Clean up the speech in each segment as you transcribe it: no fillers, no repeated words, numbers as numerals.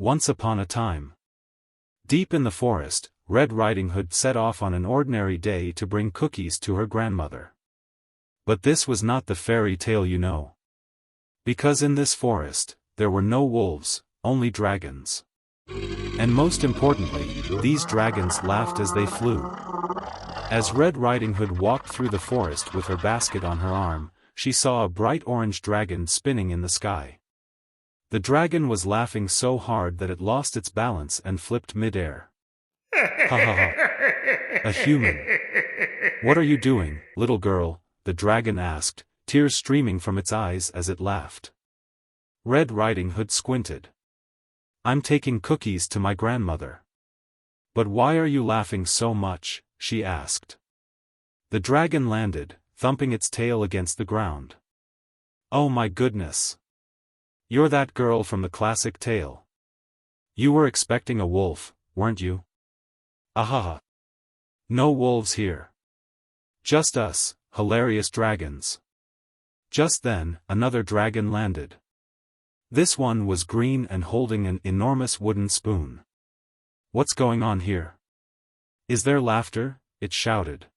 Once upon a time. Deep in the forest, Red Riding Hood set off on an ordinary day to bring cookies to her grandmother. But this was not the fairy tale you know. Because in this forest, there were no wolves, only dragons. And most importantly, these dragons laughed as they flew. As Red Riding Hood walked through the forest with her basket on her arm, she saw a bright orange dragon spinning in the sky. The dragon was laughing so hard that it lost its balance and flipped mid-air. Ha ha ha. A human. What are you doing, little girl? The dragon asked, tears streaming from its eyes as it laughed. Red Riding Hood squinted. I'm taking cookies to my grandmother. But why are you laughing so much? She asked. The dragon landed, thumping its tail against the ground. Oh my goodness. You're that girl from the classic tale. You were expecting a wolf, weren't you? Ahaha. No wolves here. Just us, hilarious dragons. Just then, another dragon landed. This one was green and holding an enormous wooden spoon. What's going on here? Is there laughter? It shouted.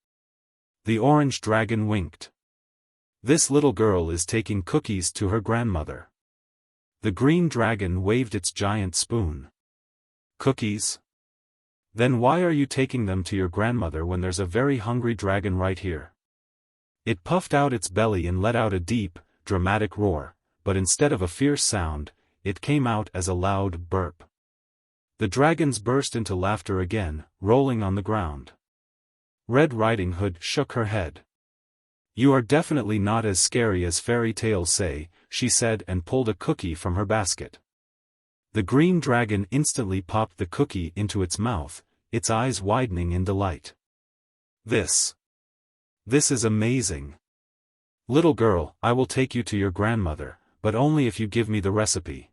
The orange dragon winked. This little girl is taking cookies to her grandmother. The green dragon waved its giant spoon. Cookies? Then why are you taking them to your grandmother when there's a very hungry dragon right here? It puffed out its belly and let out a deep, dramatic roar, but instead of a fierce sound, it came out as a loud burp. The dragons burst into laughter again, rolling on the ground. Red Riding Hood shook her head. You are definitely not as scary as fairy tales say, she said and pulled a cookie from her basket. The green dragon instantly popped the cookie into its mouth, its eyes widening in delight. This is amazing. Little girl, I will take you to your grandmother, but only if you give me the recipe.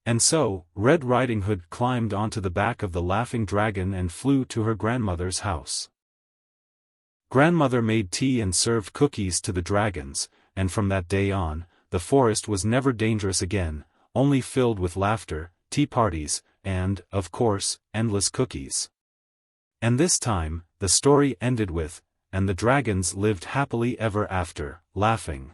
And so, Red Riding Hood climbed onto the back of the laughing dragon and flew to her grandmother's house. Grandmother made tea and served cookies to the dragons, and from that day on, the forest was never dangerous again, only filled with laughter, tea parties, and, of course, endless cookies. And this time, the story ended with, and the dragons lived happily ever after, laughing.